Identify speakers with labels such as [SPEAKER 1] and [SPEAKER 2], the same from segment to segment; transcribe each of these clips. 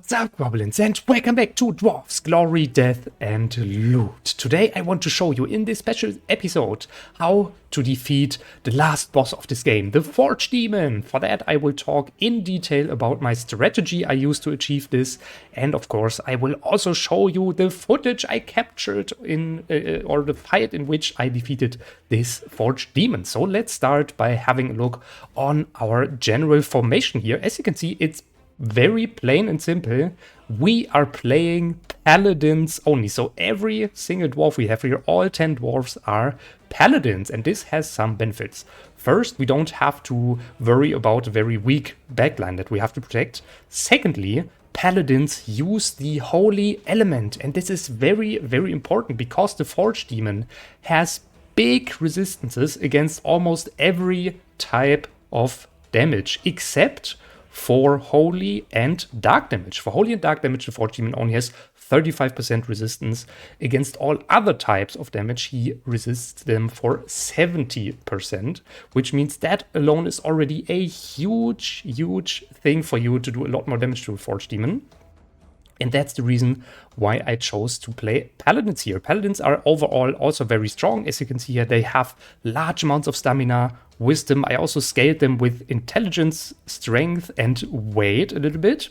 [SPEAKER 1] What's up, goblins, and welcome back to Dwarves, Glory, Death, and Loot. Today I want to show you in this special episode how to defeat the last boss of this game, the Forge Demon. For that I will talk in detail about my strategy I used to achieve this, and of course I will also show you the footage I captured in, or the fight in which I defeated this Forge Demon. So let's start by having a look on our general formation here. As you can see, it's very plain and simple. We are playing paladins only. So every single dwarf we have here, all 10 dwarves are paladins, and this has some benefits. First, we don't have to worry about a very weak backline that we have to protect. Secondly, paladins use the holy element, and this is very, very important because the Forge Demon has big resistances against almost every type of damage, except for holy and dark damage. For holy and dark damage, the Forge Demon only has 35% resistance. Against all other types of damage, he resists them for 70%, which means that alone is already a huge, huge thing for you to do a lot more damage to a Forge Demon. And that's the reason why I chose to play paladins here. Paladins are overall also very strong. As you can see here, they have large amounts of stamina, wisdom. I also scaled them with intelligence, strength, and weight a little bit.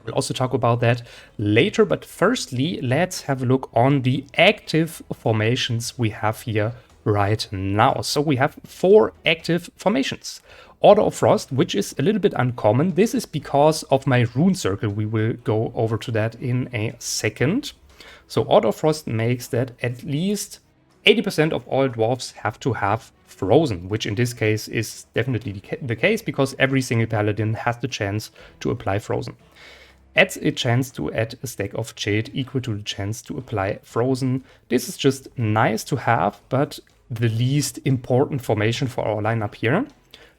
[SPEAKER 1] We'll also talk about that later. But firstly, let's have a look on the active formations we have here right now. So we have 4 active formations. Order of Frost, which is a little bit uncommon. This is because of my Rune Circle. We will go over to that in a second. So Order of Frost makes that at least 80% of all dwarves have to have Frozen, which in this case is definitely the case because every single paladin has the chance to apply Frozen. Adds a chance to add a stack of Jade equal to the chance to apply Frozen. This is just nice to have, but the least important formation for our lineup here.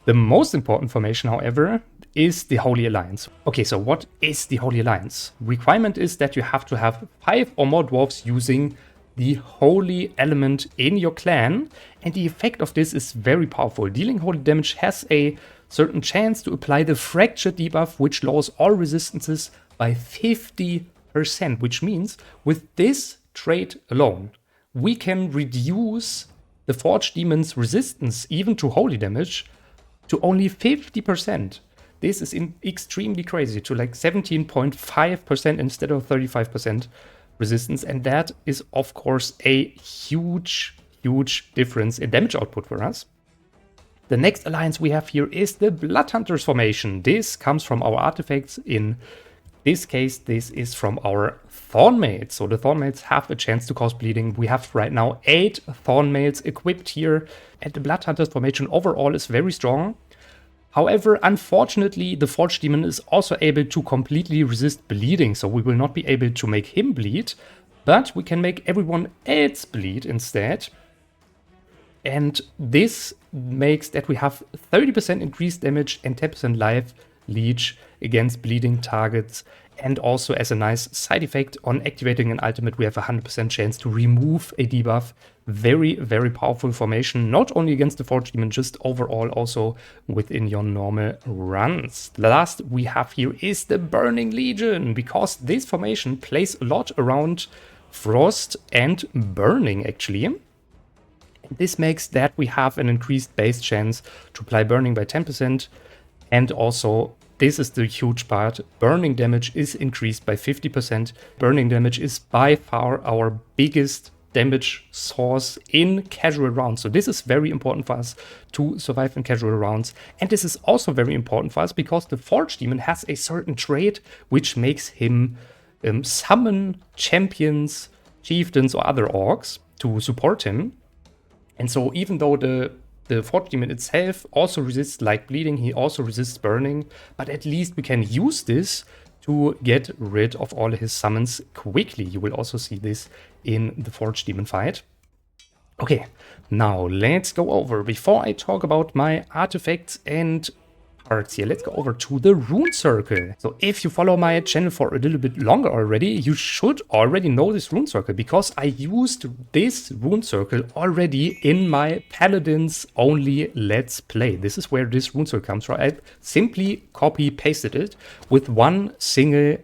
[SPEAKER 1] The most important formation, however, is the Holy Alliance. Okay, so what is the Holy Alliance? Requirement is that you have to have 5 or more dwarves using the holy element in your clan, and the effect of this is very powerful. Dealing holy damage has a certain chance to apply the fracture debuff, which lowers all resistances by 50%, which means with this trait alone, we can reduce the Forge Demon's resistance even to holy damage to only 50%. This is extremely crazy, to like 17.5% instead of 35% resistance, and that is of course a huge, huge difference in damage output for us. The next alliance we have here is the Blood Hunters formation. This comes from our artifacts. In this case, this is from our Thornmails. So the Thornmails have a chance to cause bleeding. We have right now 8 Thornmails equipped here, and the Blood Hunters formation overall is very strong. However, unfortunately, the Forge Demon is also able to completely resist bleeding, so we will not be able to make him bleed, but we can make everyone else bleed instead. And this makes that we have 30% increased damage and 10% life leech against bleeding targets. And also as a nice side effect, on activating an ultimate, we have a 100% chance to remove a debuff. Very, very powerful formation, not only against the Forge Demon, just overall also within your normal runs. The last we have here is the Burning Legion, because this formation plays a lot around frost and burning actually. This makes that we have an increased base chance to apply burning by 10%, and also this is the huge part. Burning damage is increased by 50%. Burning damage is by far our biggest damage source in casual rounds. So this is very important for us to survive in casual rounds. And this is also very important for us because the Forge Demon has a certain trait which makes him summon champions, chieftains, or other orcs to support him. And so even though the Forge Demon itself also resists like bleeding, he also resists burning, but at least we can use this to get rid of all his summons quickly. You will also see this in the Forge Demon fight. Okay, now let's go over, before I talk about my artifacts and parts here. Let's go over to the Rune Circle. So if you follow my channel for a little bit longer already, you should already know this Rune Circle because I used this Rune Circle already in my Paladins only Let's Play. This is where this Rune Circle comes from. I simply copy pasted it with one single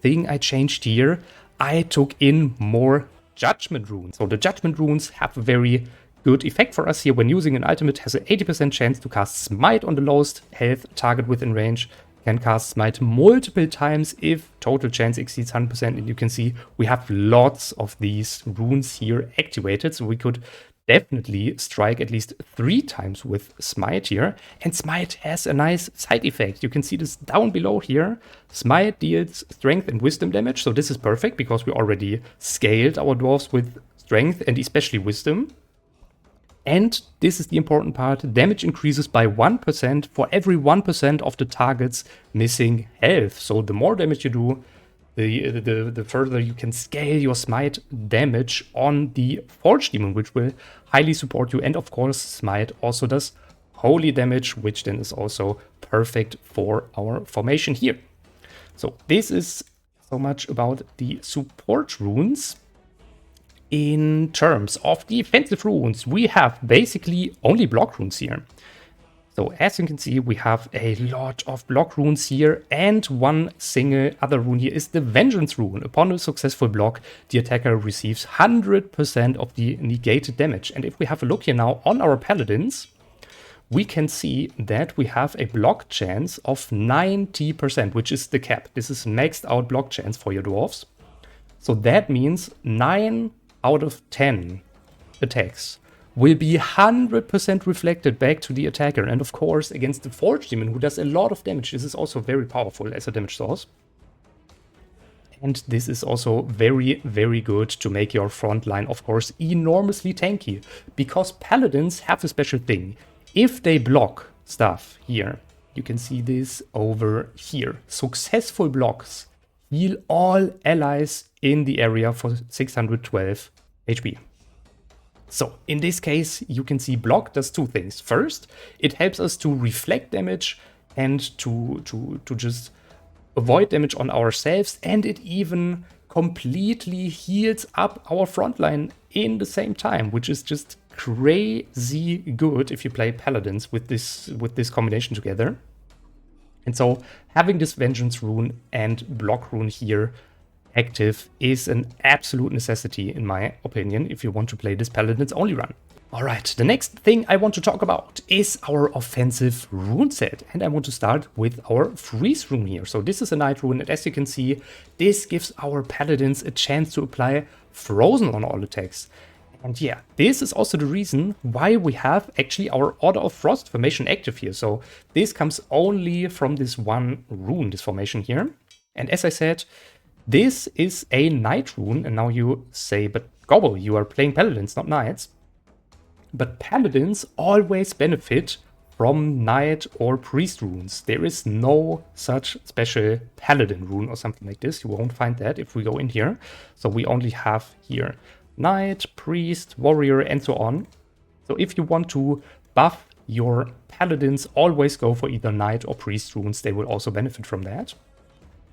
[SPEAKER 1] thing I changed here. I took in more Judgment runes. So the Judgment runes have a very good effect for us here. When using an ultimate, has an 80% chance to cast Smite on the lowest health target within range. Can cast Smite multiple times if total chance exceeds 100%. And you can see we have lots of these runes here activated. So we could definitely strike at least 3 times with Smite here. And Smite has a nice side effect. You can see this down below here. Smite deals strength and wisdom damage. So this is perfect because we already scaled our dwarves with strength and especially wisdom. And this is the important part, damage increases by 1% for every 1% of the target's missing health. So the more damage you do, the further you can scale your Smite damage on the Forge Demon, which will highly support you. And of course, Smite also does holy damage, which then is also perfect for our formation here. So this is so much about the support runes. In terms of defensive runes, we have basically only block runes here. So as you can see, we have a lot of block runes here, and one single other rune here is the Vengeance rune. Upon a successful block, the attacker receives 100% of the negated damage. And if we have a look here now on our paladins, we can see that we have a block chance of 90%, which is the cap. This is maxed out block chance for your dwarves. So that means 9 out of 10 attacks will be 100% reflected back to the attacker. And of course, against the Forge Demon, who does a lot of damage, this is also very powerful as a damage source. And this is also very, very good to make your front line, of course, enormously tanky. Because Paladins have a special thing. If they block stuff here, you can see this over here. Successful blocks heal all allies in the area for 612 HP. So in this case, you can see block does 2 things. First, it helps us to reflect damage and to just avoid damage on ourselves, and it even completely heals up our front line in the same time, which is just crazy good if you play Paladins with this combination together. And so having this Vengeance rune and block rune here active is an absolute necessity in my opinion if you want to play this Paladins only run. Alright, the next thing I want to talk about is our offensive rune set, and I want to start with our freeze rune here. So this is a night rune, and as you can see, this gives our Paladins a chance to apply frozen on all attacks. And yeah, this is also the reason why we have actually our Order of Frost formation active here. So this comes only from this one rune, this formation here. And as I said, this is a night rune. And now you say, but Gobbo, you are playing Paladins, not Knights. But Paladins always benefit from Knight or Priest runes. There is no such special Paladin rune or something like this. You won't find that if we go in here. So we only have here Knight, Priest, Warrior, and so on. So if you want to buff your Paladins, always go for either Knight or Priest runes. They will also benefit from that.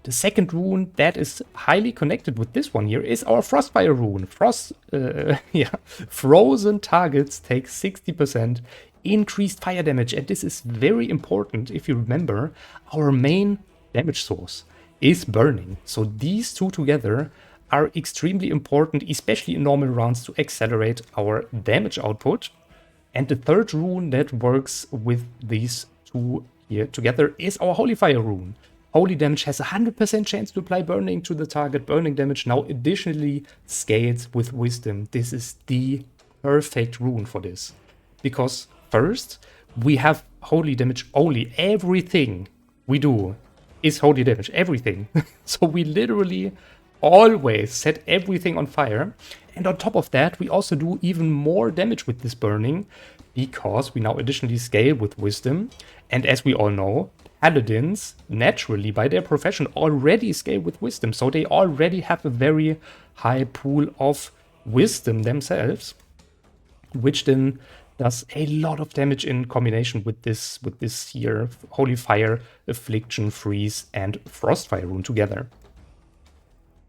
[SPEAKER 1] The second rune that is highly connected with this one here is our Frostfire rune. Frozen targets take 60% increased fire damage, and this is very important. If you remember, our main damage source is burning. So these two together are extremely important, especially in normal rounds, to accelerate our damage output. And the third rune that works with these two here together is our Holy Fire rune. Holy damage has a 100% chance to apply burning to the target. Burning damage now additionally scales with wisdom. This is the perfect rune for this. Because first, we have holy damage only. Everything we do is holy damage. Everything. So we literally always set everything on fire. And on top of that, we also do even more damage with this burning, because we now additionally scale with wisdom. And as we all know, Paladins naturally by their profession already scale with wisdom, so they already have a very high pool of wisdom themselves, which then does a lot of damage in combination with this here Holy Fire, Affliction, Freeze, and Frostfire rune together.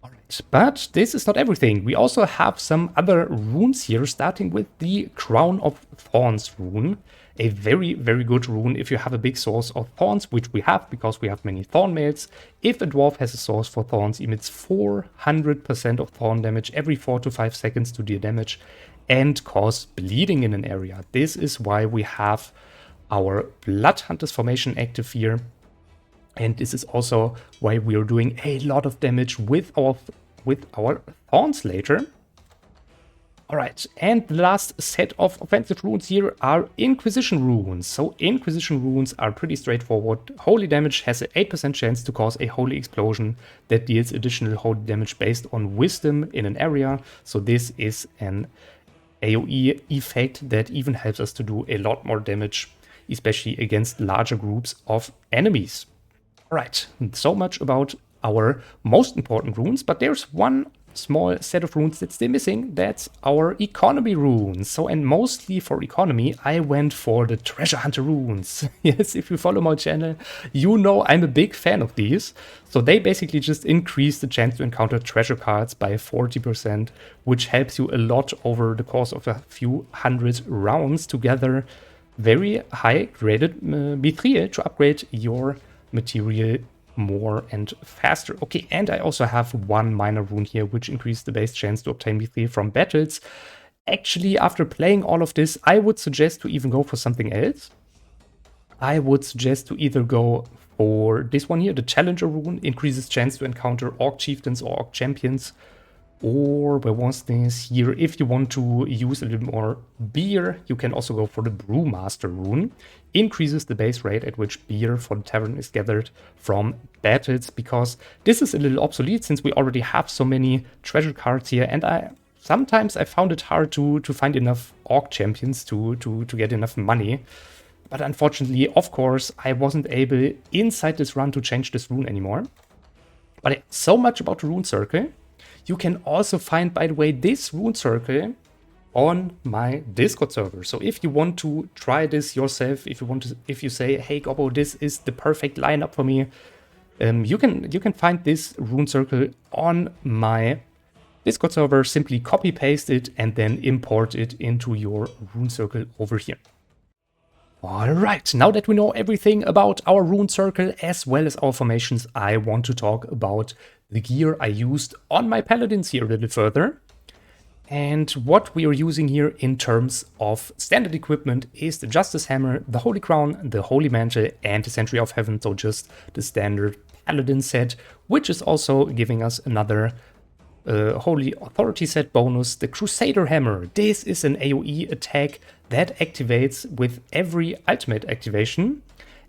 [SPEAKER 1] Alright, but this is not everything. We also have some other runes here, starting with the Crown of Thorns rune. A very, very good rune if you have a big source of thorns, which we have because we have many thorn mails. If a dwarf has a source for thorns, emits 400% of thorn damage every 4 to 5 seconds to deal damage and cause bleeding in an area. This is why we have our Blood Hunters formation active here. And this is also why we are doing a lot of damage with our thorns later. Alright, and the last set of offensive runes here are Inquisition runes. So Inquisition runes are pretty straightforward. Holy damage has an 8% chance to cause a holy explosion that deals additional holy damage based on wisdom in an area. So this is an AoE effect that even helps us to do a lot more damage, especially against larger groups of enemies. Alright, so much about our most important runes, but there's one small set of runes that's still missing. That's our economy runes. So, and mostly for economy, I went for the treasure hunter runes. Yes, if you follow my channel, you know I'm a big fan of these. So they basically just increase the chance to encounter treasure cards by 40%, which helps you a lot over the course of a few hundred rounds to gather very high graded mithril to upgrade your material more and faster. Okay, and I also have one minor rune here, which increased the base chance to obtain mithril from battles. Actually, after playing all of this, I would suggest to even go for something else. I would suggest to either go for this one here, the Challenger rune, increases chance to encounter Orc Chieftains or Orc Champions. Or where was this here? If you want to use a little more beer, you can also go for the Brewmaster rune. Increases the base rate at which beer for the tavern is gathered from battles, because this is a little obsolete since we already have so many treasure cards here, and sometimes I found it hard to find enough Orc Champions to get enough money. But unfortunately, of course, I wasn't able inside this run to change this rune anymore. But so much about the Rune Circle. You can also find, by the way, this Rune Circle on my Discord server. So if you want to try this yourself, if you say, hey Gobbo, this is the perfect lineup for me, you can find this Rune Circle on my Discord server. Simply copy paste it and then import it into your Rune Circle over here. Alright, now that we know everything about our Rune Circle as well as our formations, I want to talk about the gear I used on my paladins here a little further. And what we are using here in terms of standard equipment is the Justice Hammer, the Holy Crown, the Holy Mantle, and the Sentry of Heaven, so just the standard paladin set, which is also giving us another Holy Authority set bonus, the Crusader Hammer. This is an AoE attack that activates with every ultimate activation.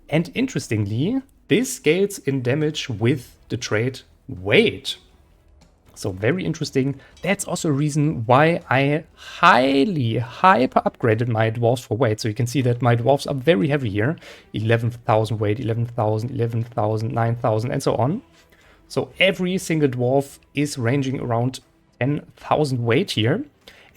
[SPEAKER 1] And interestingly, this scales in damage with the trait Weight. So very interesting. That's also a reason why I highly hyper upgraded my dwarves for weight. So you can see that my dwarves are very heavy here. 11,000 weight, 11,000, 11,000, 9,000, and so on. So every single dwarf is ranging around 10,000 weight here.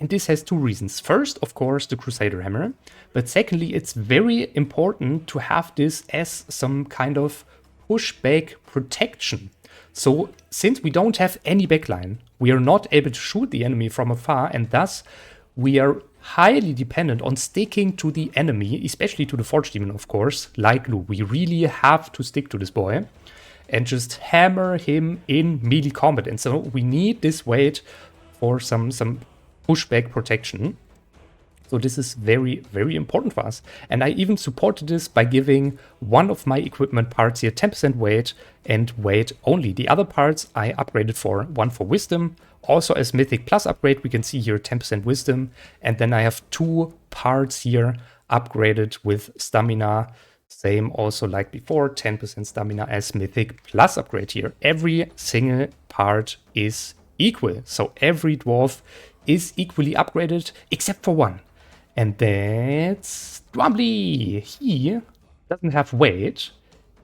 [SPEAKER 1] And this has two reasons. First, of course, the Crusader Hammer. But secondly, it's very important to have this as some kind of pushback protection. So since we don't have any backline, we are not able to shoot the enemy from afar, and thus we are highly dependent on sticking to the enemy, especially to the Forge Demon, of course, like Lou. We really have to stick to this boy and just hammer him in melee combat. And so we need this weight for some pushback protection. So this is very, very important for us. And I even supported this by giving one of my equipment parts here 10% weight and weight only. The other parts I upgraded for, one for wisdom, also as Mythic Plus upgrade. We can see here 10% wisdom. And then I have two parts here upgraded with stamina. Same also like before, 10% stamina as Mythic Plus upgrade here. Every single part is equal. So every dwarf is equally upgraded except for one. And that's Dwumbly. He doesn't have weight.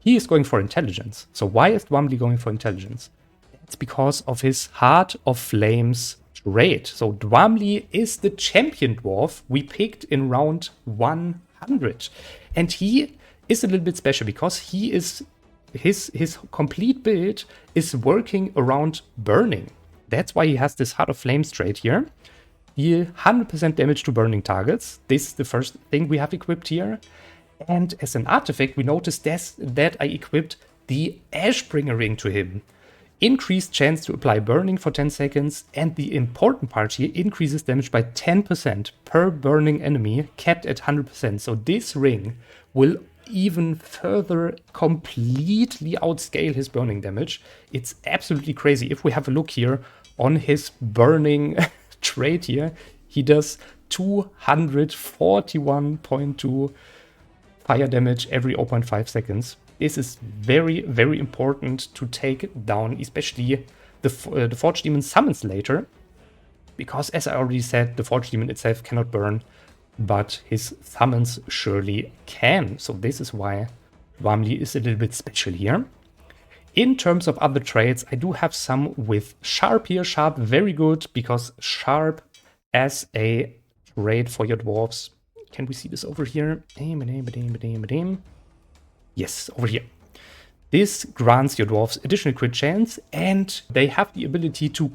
[SPEAKER 1] He is going for intelligence. So why is Dwumbly going for intelligence? It's because of his Heart of Flames trait. So Dwarmli is the champion dwarf we picked in round 100. And he is a little bit special because he is his complete build is working around burning. That's why he has this Heart of Flames trait here. Deal 100% damage to burning targets. This is the first thing we have equipped here. And as an artifact, we noticed that I equipped the Ashbringer ring to him. Increased chance to apply burning for 10 seconds, and the important part here, increases damage by 10% per burning enemy, capped at 100%. So this ring will even further completely outscale his burning damage. It's absolutely crazy. If we have a look here on his burning trait here, he does 241.2 fire damage every 0.5 seconds. This is very, very important to take down, especially the Forge Demon summons later. Because as I already said, the Forge Demon itself cannot burn, but his summons surely can. So this is why Dwarmli is a little bit special here. In terms of other traits, I do have some with Sharp here. Sharp, very good, because Sharp as a trait for your dwarves. Can we see this over here? Yes, over here. This grants your dwarves additional crit chance, and they have the ability to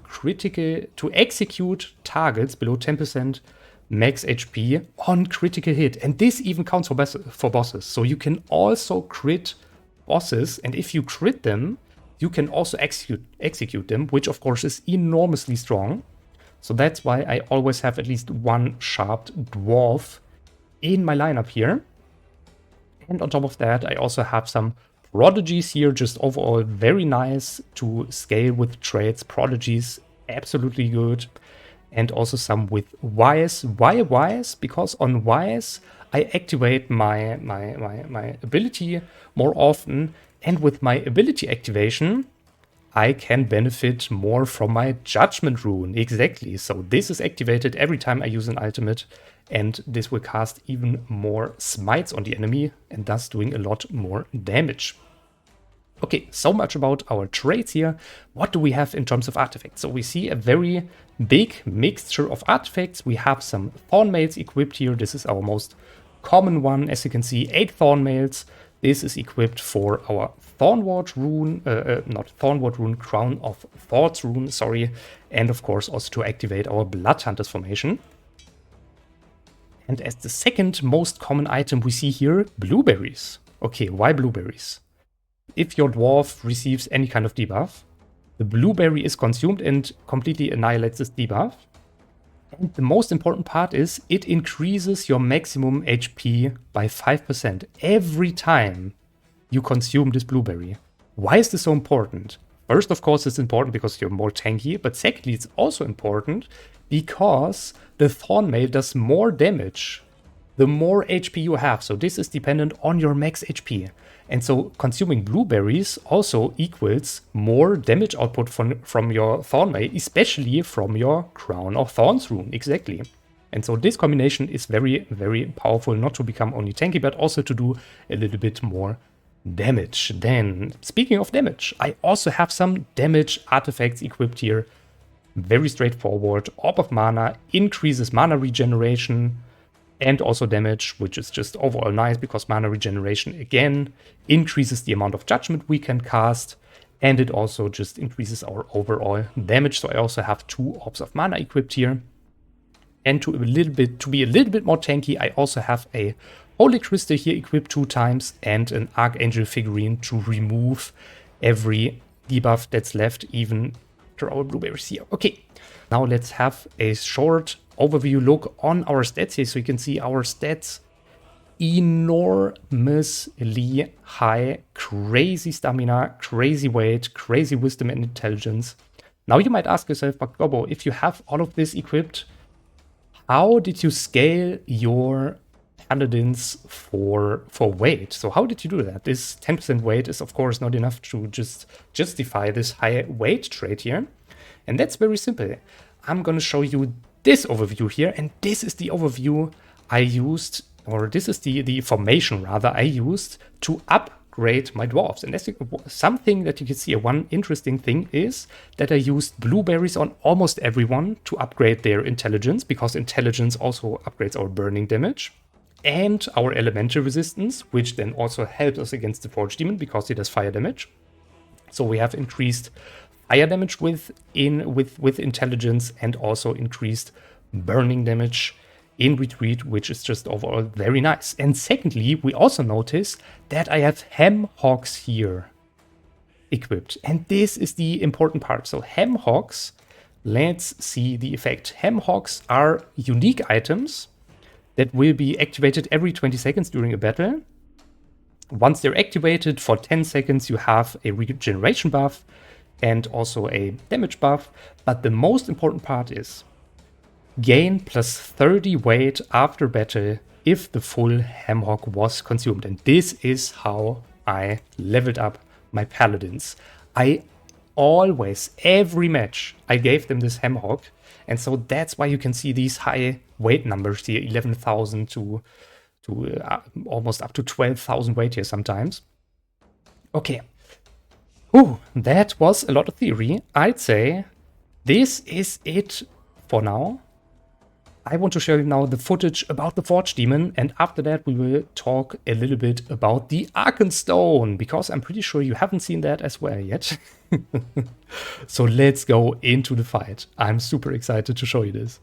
[SPEAKER 1] execute targets below 10% max HP on critical hit. And this even counts for bosses. So you can also crit bosses, and if you crit them, you can also execute them, which of course is enormously strong. So that's why I always have at least one sharp dwarf in my lineup here. And on top of that, I also have some prodigies here, just overall very nice to scale with traits. Prodigies, absolutely good. And also some with wise. Why wise? Because on wise, I activate my ability more often. And with my ability activation, I can benefit more from my judgment rune. Exactly. So this is activated every time I use an ultimate. And this will cast even more smites on the enemy and thus doing a lot more damage. Okay, so much about our traits here. What do we have in terms of artifacts? So we see a very big mixture of artifacts. We have some thorn mails equipped here. This is our most common one. As you can see, 8 thorn mails. This is equipped for our Thornward rune, Crown of Thoughts rune, sorry. And of course also to activate our Blood Hunters formation. And as the second most common item we see here, blueberries. Okay, why blueberries? If your dwarf receives any kind of debuff, the blueberry is consumed and completely annihilates this debuff. And the most important part is it increases your maximum HP by 5% every time you consume this blueberry. Why is this so important? First, of course, it's important because you're more tanky, but secondly, it's also important because the Thorn Mail does more damage the more HP you have. So this is dependent on your max HP. And so consuming blueberries also equals more damage output from your Thorn Mail, especially from your Crown of Thorns rune. Exactly. And so this combination is very, very powerful, not to become only tanky, but also to do a little bit more damage. Then, speaking of damage, I also have some damage artifacts equipped here. Very straightforward. Orb of Mana increases mana regeneration and also damage, which is just overall nice because mana regeneration again increases the amount of judgment we can cast, and it also just increases our overall damage. So I also have 2 Orbs of Mana equipped here. And to be a little bit more tanky, I also have a Holy Crystal here equipped 2 times and an Archangel figurine to remove every debuff that's left, even after our blueberries here. Okay, now let's have a short overview look on our stats here. So you can see our stats enormously high, crazy stamina, crazy weight, crazy wisdom and intelligence. Now you might ask yourself, but Gobbo, if you have all of this equipped, how did you scale your paladins for weight? So how did you do that? This 10% weight is of course not enough to just justify this high weight trait here. And that's very simple. I'm going to show you this overview here, and this is the overview I used, or this is the formation rather I used to upgrade upgrade my dwarves. And something that you can see, one interesting thing is that I used blueberries on almost everyone to upgrade their intelligence, because intelligence also upgrades our burning damage and our elemental resistance, which then also helps us against the Forge Demon because it does fire damage. So we have increased fire damage with intelligence and also increased burning damage in retreat, which is just overall very nice. And secondly, we also notice that I have hem hocks here equipped. And this is the important part. So hem hocks, let's see the effect. Hem hocks are unique items that will be activated every 20 seconds during a battle. Once they're activated for 10 seconds, you have a regeneration buff and also a damage buff. But the most important part is gain plus 30 weight after battle if the full hamhock was consumed. And this is how I leveled up my paladins. I always, every match, I gave them this hamhock. And so that's why you can see these high weight numbers here, 11,000 to almost up to 12,000 weight here sometimes. Okay. Ooh, that was a lot of theory. I'd say this is it for now. I want to show you now the footage about the Forge Demon, and after that we will talk a little bit about the Arkenstone, because I'm pretty sure you haven't seen that as well yet. So let's go into the fight. I'm super excited to show you this.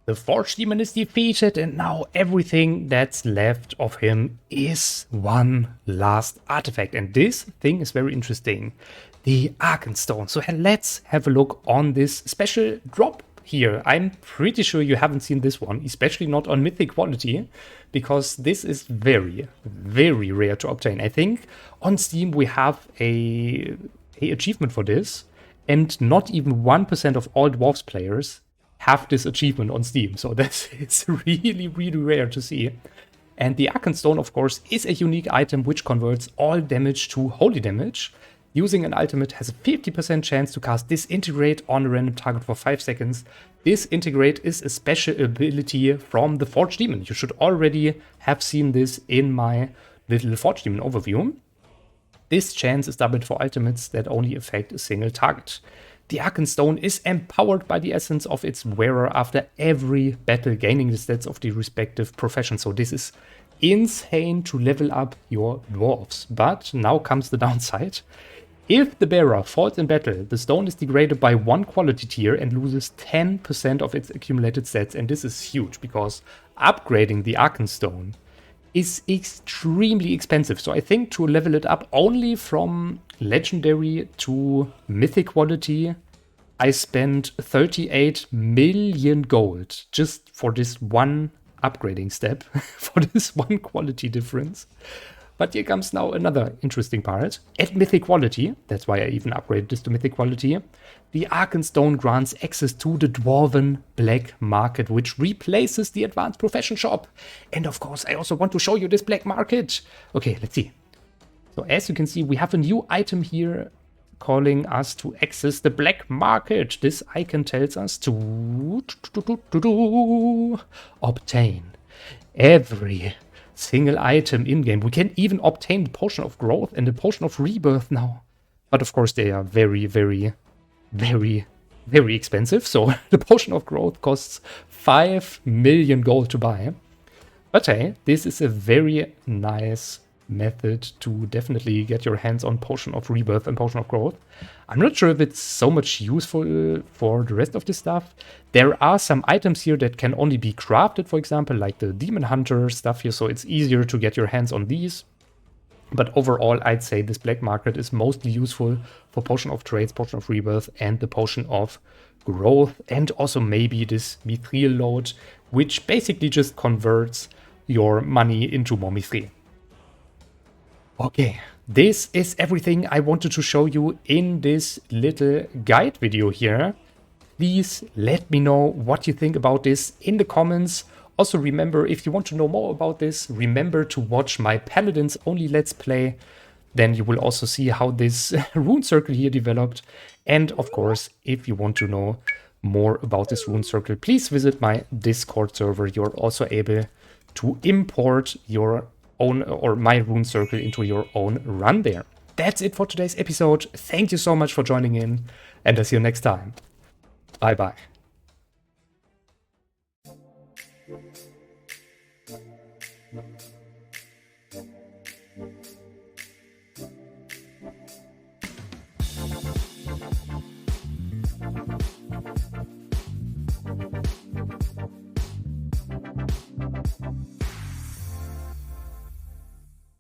[SPEAKER 1] The Forge Demon is defeated, and now everything that's left of him is one last artifact. And this thing is very interesting. the Arkenstone. So let's have a look on this special drop here. I'm pretty sure you haven't seen this one, especially not on mythic quality, because this is very, very rare to obtain. I think on Steam we have a achievement for this, and not even 1% of all Dwarves players have this achievement on Steam. So it's really, really rare to see. And the Arkenstone, of course, is a unique item which converts all damage to holy damage. Using an ultimate has a 50% chance to cast Disintegrate on a random target for 5 seconds. Disintegrate is a special ability from the Forge Demon. You should already have seen this in my little Forge Demon overview. This chance is doubled for ultimates that only affect a single target. The Arkenstone is empowered by the essence of its wearer after every battle, gaining the stats of the respective profession. So this is insane to level up your dwarves. But now comes the downside. If the bearer falls in battle, the stone is degraded by 1 quality tier and loses 10% of its accumulated stats. And this is huge because upgrading the Arkenstone is extremely expensive. So I think to level it up only from legendary to mythic quality, I spent 38 million gold just for this one upgrading step, for this one quality difference. But here comes now another interesting part. At mythic quality, that's why I even upgraded this to mythic quality, the Arkenstone grants access to the Dwarven Black Market, which replaces the Advanced Profession Shop. And of course, I also want to show you this Black Market. Okay, let's see. So as you can see, we have a new item here calling us to access the Black Market. This icon tells us to obtain every single item in-game. We can even obtain the Potion of Growth and the Potion of Rebirth now. But of course they are very, very, very, very expensive. So the Potion of Growth costs 5 million gold to buy. But hey, this is a very nice method to definitely get your hands on Potion of Rebirth and Potion of Growth. I'm not sure if it's so much useful for the rest of the stuff. There are some items here that can only be crafted, for example, like the Demon Hunter stuff here, so it's easier to get your hands on these. But overall, I'd say this Black Market is mostly useful for Potion of Trades, Potion of Rebirth, and the Potion of Growth, and also maybe this Mithril load, which basically just converts your money into more Mithril. Okay, this is everything I wanted to show you in this little guide video here. Please let me know what you think about this in the comments. Also remember, if you want to know more about this, remember to watch my Paladins only Let's Play. Then you will also see how this Rune Circle here developed. And of course, if you want to know more about this Rune Circle, please visit my Discord server. You're also able to import your own or my Rune Circle into your own run there. That's it for today's episode. Thank you so much for joining in, and I'll see you next time. Bye bye.